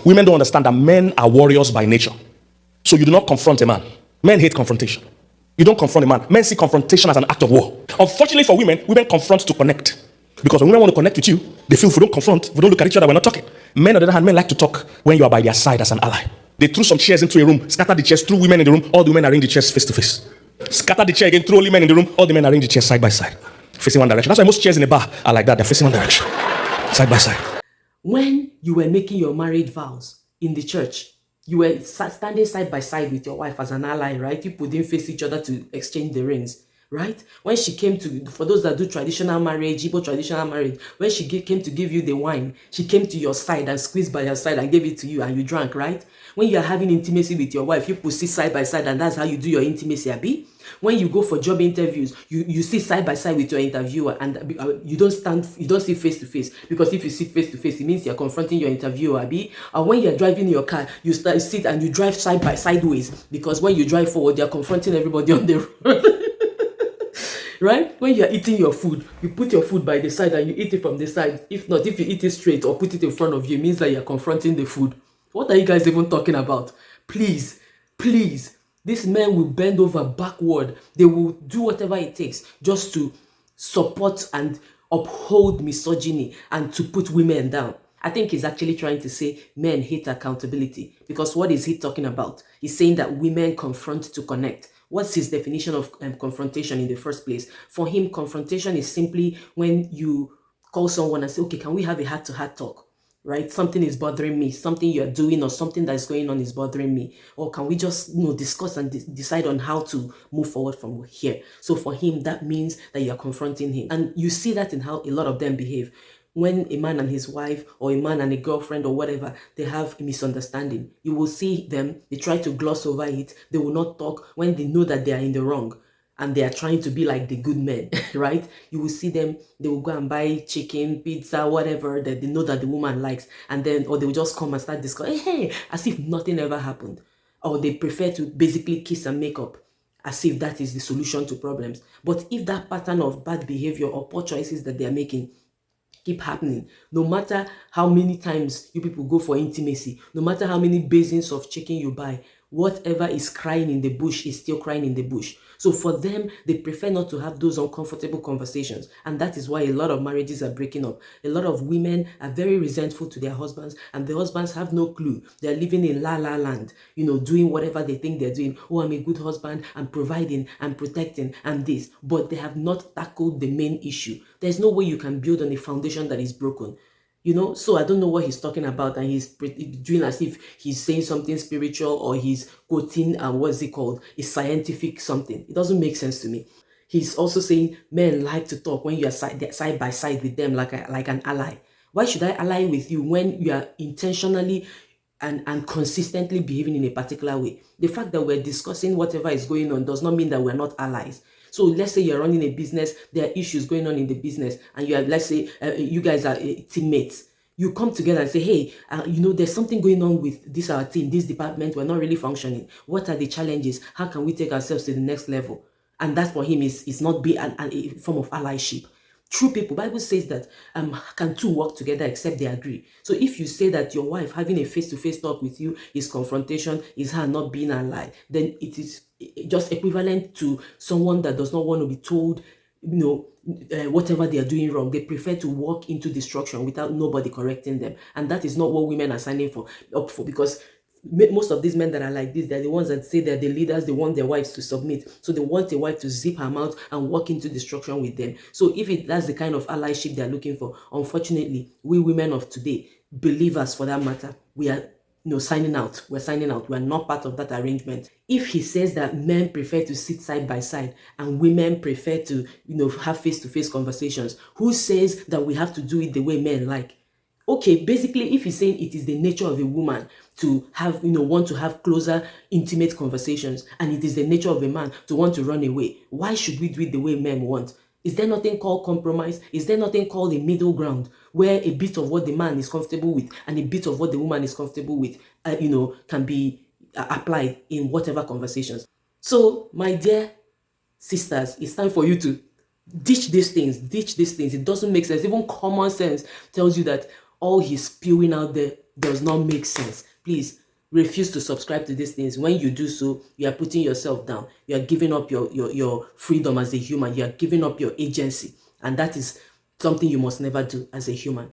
Women don't understand that men are warriors by nature. So you do not confront a man. Men hate confrontation. You don't confront a man. Men see confrontation as an act of war. Unfortunately for women, women confront to connect. Because when women want to connect with you, they feel if we don't confront, if we don't look at each other, we're not talking. Men, on the other hand, men like to talk when you are by their side as an ally. They threw some chairs into a room, scattered the chairs, threw women in the room, all the women arrange the chairs face to face. Scatter the chair again, throw only men in the room, all the men arrange the chairs side by side, facing one direction. That's why most chairs in a bar are like that, they're facing one direction, side by side. When you were making your marriage vows in the church, you were standing side by side with your wife as an ally, right? You didn't face each other to exchange the rings, right? When she came to, for those that do traditional marriage, Igbo traditional marriage, when she came to give you the wine, she came to your side and squeezed by your side and gave it to you and you drank, right? When you are having intimacy with your wife, you sit side by side and that's how you do your intimacy, abi? When you go for job interviews, you sit side by side with your interviewer and you don't sit face to face, because if you sit face to face, it means you're confronting your interviewer, abi? Or when you're driving your car, you sit and you drive side by sideways, because when you drive forward, you're confronting everybody on the road. Right? When you're eating your food, you put your food by the side and you eat it from the side. If not, if you eat it straight or put it in front of you, it means that you're confronting the food. What are you guys even talking about? Please, please, these men will bend over backward. They will do whatever it takes just to support and uphold misogyny and to put women down. I think he's actually trying to say men hate accountability, because what is he talking about? He's saying that women confront to connect. What's his definition of confrontation in the first place? For him, confrontation is simply when you call someone and say, okay, can we have a heart-to-heart talk? Right? Something is bothering me, something you're doing or something that's going on is bothering me. Or can we just discuss and decide on how to move forward from here? So for him, that means that you're confronting him. And you see that in how a lot of them behave. When a man and his wife or a man and a girlfriend or whatever, they have a misunderstanding, you will see them, they try to gloss over it. They will not talk when they know that they are in the wrong and they are trying to be like the good men, right? You will see them, they will go and buy chicken, pizza, whatever that they know that the woman likes. And then, or they will just come and start discussing, hey, as if nothing ever happened. Or they prefer to basically kiss and make up, as if that is the solution to problems. But if that pattern of bad behavior or poor choices that they are making keep happening, no matter how many times you people go for intimacy, no matter how many basins of chicken you buy, whatever is crying in the bush is still crying in the bush. So for them, they prefer not to have those uncomfortable conversations. And that is why a lot of marriages are breaking up. A lot of women are very resentful to their husbands, and the husbands have no clue. They're living in la la land, doing whatever they think they're doing. Oh, I'm a good husband, I'm providing, I'm protecting, and this. But they have not tackled the main issue. There's no way you can build on a foundation that is broken. So I don't know what he's talking about, and he's doing as if he's saying something spiritual or he's quoting, what's it called, a scientific something. It doesn't make sense to me. He's also saying men like to talk when you are side by side with them like an ally. Why should I ally with you when you are intentionally and consistently behaving in a particular way? The fact that we're discussing whatever is going on does not mean that we're not allies. So let's say you're running a business, there are issues going on in the business, and let's say you guys are teammates. You come together and say, hey, there's something going on with this our team, this department, we're not really functioning. What are the challenges? How can we take ourselves to the next level? And that for him is not be a form of allyship. True people, Bible says that can two work together except they agree. So if you say that your wife having a face-to-face talk with you is confrontation, is her not being an ally, then it is just equivalent to someone that does not want to be told, whatever they are doing wrong. They prefer to walk into destruction without nobody correcting them. And that is not what women are signing up for, because most of these men that are like this, they're the ones that say they're the leaders. They want their wives to submit. So they want a wife to zip her mouth and walk into destruction with them. So if that's the kind of allyship they're looking for, unfortunately, we women of today, believers for that matter, we are signing out. We're signing out. We're not part of that arrangement. If he says that men prefer to sit side by side and women prefer to, have face-to-face conversations, who says that we have to do it the way men like? Okay, basically, if he's saying it is the nature of a woman to have, want to have closer, intimate conversations, and it is the nature of a man to want to run away, why should we do it the way men want? Is there nothing called compromise? Is there nothing called a middle ground where a bit of what the man is comfortable with and a bit of what the woman is comfortable with, can be applied in whatever conversations? So, my dear sisters, it's time for you to ditch these things. It doesn't make sense. Even common sense tells you that all he's spewing out there does not make sense. Please refuse to subscribe to these things. When you do so, you are putting yourself down. You are giving up your freedom as a human. You are giving up your agency. And that is something you must never do as a human.